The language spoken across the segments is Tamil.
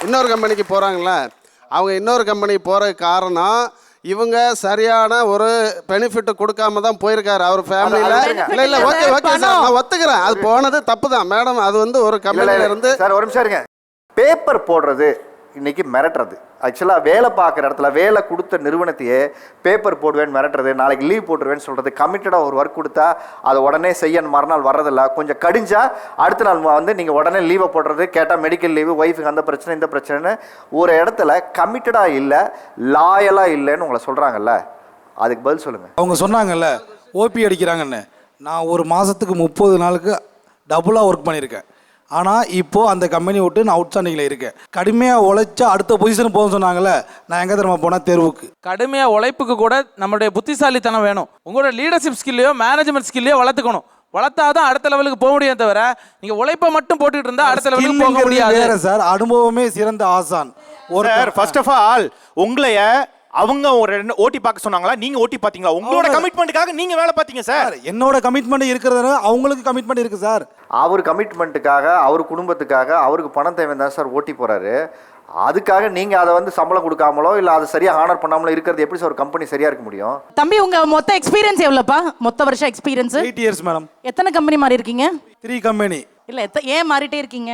இன்னொரு கம்பெனிக்கு போகிறாங்களே, அவங்க இன்னொரு கம்பெனிக்கு போகிறதுக்கு காரணம் இவங்க சரியான ஒரு பெனிஃபிட் கொடுக்காம தான் போயிருக்காரு அவர் ஃபேமிலியில். இல்லை ஓகே சார், நான் ஒத்துக்கிறேன், அது போனது தப்பு தான் மேடம். அது வந்து ஒரு கம்பெனியில இருந்து சார் ஒரு நிமிஷம் இருங்க. பேப்பர் போடுறது இன்னைக்கு மிரட்டுறது. ஆக்சுவலாக வேலை பார்க்குற இடத்துல வேலை கொடுத்த நிறுவனத்தையே பேப்பர் போடுவேன்னு மிரட்டுறது, நாளைக்கு லீவ் போட்டுருவேன்னு சொல்கிறது, கமிட்டடாக ஒரு ஒர்க் கொடுத்தா அதை உடனே செய்யணும், மறுநாள் வர்றதில்ல, கொஞ்சம் கடிஞ்சா அடுத்த நாள் வந்து நீங்கள் உடனே லீவை போடுறது, கேட்டால் மெடிக்கல் லீவு, ஒய்ஃபுக்கு அந்த பிரச்சனை இந்த பிரச்சனைன்னு ஒரு இடத்துல கமிட்டடாக இல்லை, லாயலாக இல்லைன்னு உங்களை சொல்கிறாங்கல்ல, அதுக்கு பதில் சொல்லுங்கள். அவங்க சொன்னாங்கல்ல ஓபி அடிக்கிறாங்கன்னு, நான் ஒரு மாதத்துக்கு 30 நாளுக்கு டபுளாக ஒர்க் பண்ணியிருக்கேன். ஆனால் இப்போது அந்த கம்பெனி விட்டு நான் அவுட்ஸ்டாண்டிங்கில் இருக்கேன். கடுமையாக உழைச்சா அடுத்த பொசிஷன் போக சொன்னாங்கல்ல, நான் எங்கே தெரியுமா போனால் தேர்வுக்கு. கடுமையாக உழைப்புக்கு கூட நம்மளுடைய புத்திசாலித்தனம் வேணும். உங்களோட லீடர்ஷிப் ஸ்கில்லையோ மேனேஜ்மெண்ட் ஸ்கில்லையோ வளர்த்துக்கணும். வளர்த்தாதான் அடுத்த லெவலுக்கு போக முடியும். தவிர நீங்கள் உழைப்பை மட்டும் போட்டுட்டு இருந்தால் அடுத்த லெவலுக்கு போக முடியாது சார். அனுபவமே சிறந்த ஆசான். ஒரு ஃபர்ஸ்ட் ஆஃப் ஆல் உங்களைய அவங்க ஒரு ஓட்டி பார்க்க சொன்னாங்களா, நீங்க ஓட்டி பாத்தீங்களா? உங்களோட கமிட்மெண்ட்டுக்காக நீங்க வேலை பார்த்தீங்க சார். என்னோட கமிட்மெண்ட் இருக்கிறது, அவங்களுக்கு கமிட்மெண்ட் இருக்கு சார். அவர் கமிட்மெண்ட்டுக்காக, அவர் குடும்பத்துக்காக, அவருக்கு பணம் தேவை தான் சார் ஓட்டி போறாரு. அதுக்காக நீங்க அதை வந்து சம்பளம் கொடுக்காமலோ இல்ல அதை சரியா ஆனர் பண்ணாமலோ இருக்கிறது எப்படி சார் ஒரு கம்பெனி சரியா இருக்க முடியும்? தம்பி உங்க மொத்த எக்ஸ்பீரியன்ஸ் எவ்வளவுப்பா? மொத்த வருஷம் எக்ஸ்பீரியன்ஸ் 8 இயர்ஸ் மேடம். எத்தனை கம்பெனி மாறி இருக்கீங்க? 3 கம்பெனி. இல்ல ஏன் மாறிட்டே இருக்கீங்க?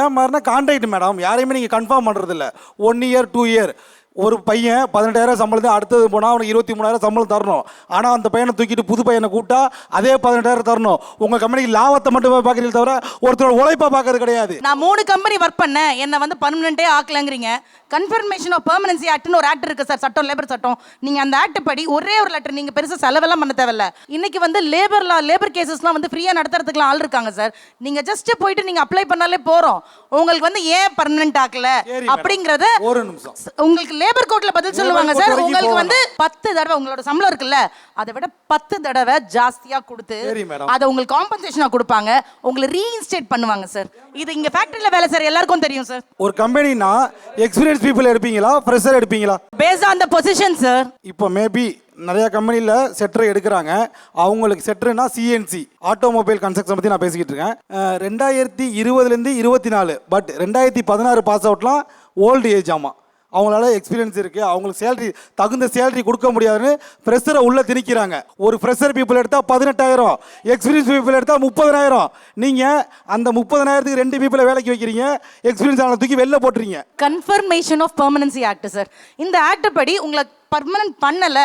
ஏன் மாறினா கான்ட்ராக்ட் மேடம், யாரையுமே நீங்க கன்ஃபார்ம் பண்றது இல்ல. 1 இயர் 2 இயர். ஒரு பையன் 18,000 சம்பளத்தை அடுத்தது போனால் அவனுக்கு 23,000 சம்பளம் தரணும். ஆனால் அந்த பையனை தூக்கிட்டு புது பையனை கூப்பிட்டா அதே 18,000 தரணும். உங்கள் கம்பெனிக்கு லாபத்தை மட்டுமே பார்க்குறீங்க தவிர ஒருத்தரோட உழைப்பா பார்க்கறது கிடையாது. நான் 3 கம்பெனி ஒர்க் பண்ணேன், என்னை வந்து பர்மனெண்ட்டே ஆக்கலங்கிறீங்க. கன்ஃபர்மேஷன் ஆஃப் பெர்மனன்சி ஆக்ட்னு ஒரு ஆக்ட் இருக்கு சார், சட்டம், லேபர் சட்டம். நீங்க அந்த ஆக்ட் படி ஒரே ஒரு லெட்டர், நீங்க பெருசா செலவெல்லாம் பண்ண தேவையில்ல. இன்னைக்கு வந்து லேபர் கேசஸ்லாம் வந்து ஃப்ரீயா நடத்துறதுக்குலாம் ஆள் இருக்காங்க சார். நீங்க ஜஸ்ட் போயிட்டு நீங்க அப்ளை பண்ணாலே போறோம். உங்களுக்கு வந்து ஏன் பர்மனெண்ட் ஆக்கல அப்படிங்கறத ஒரு நிமிஷம் உங்களுக்கு லேபர் கோர்ட்ல பதில் சொல்லுவாங்க சார். உங்களுக்கு வந்து 10 தடவை உங்களோட சம்பளம் இருக்குல்ல, அதை விட 10 தடவை ஜாஸ்தியா கொடுத்து அதை உங்களுக்கு காம்பன்சேஷனா கொடுப்பாங்க, உங்களை ரீஇன்ஸ்டேட் பண்ணுவாங்க சார். இது இங்க ஃபேக்டரியில வேலை சார், எல்லாருக்கும் தெரியும் சார். ஒரு கம்பெனினா எக்ஸ்பீரியன்ஸ் பீப்புள் எடுப்பீங்களா, ஃப்ரெஷர் எடுப்பீங்களா? Based on the position sir. இப்போ மேபி நிறைய கம்பெனியில் செட்டர் எடுக்கிறாங்க. அவங்களுக்கு செட்டர்னா சிஎன்சி, ஆட்டோமொபைல் கன்ஸ்ட்ரக்ஷன் பற்றி நான் பேசிக்கிட்டு இருக்கேன். 2020லேருந்து 24, பட் 2016 பாஸ் அவுட்லாம் ஓல்டு ஏஜ். ஆமாம், அவங்களால எக்ஸ்பீரியன்ஸ் இருக்குது, அவங்களுக்கு சேலரி தகுந்த சேலரி கொடுக்க முடியாதுன்னு ஃப்ரெஷரை உள்ளே திணிக்கிறாங்க. ஒரு ஃப்ரெஷர் பீப்புள் எடுத்தால் 18,000, எக்ஸ்பீரியன்ஸ் பீப்புள் எடுத்தால் 30,000. நீங்கள் அந்த 30,000க்கு 2 பீப்புளை வேலைக்கு வைக்கிறீங்க, எக்ஸ்பீரியன்ஸ் ஆன தூக்கி வெளில போட்டுறீங்க. Confirmation of permanency act sir. இந்த ஆக்ட் படி உங்களை பர்மனன்ட் பண்ணல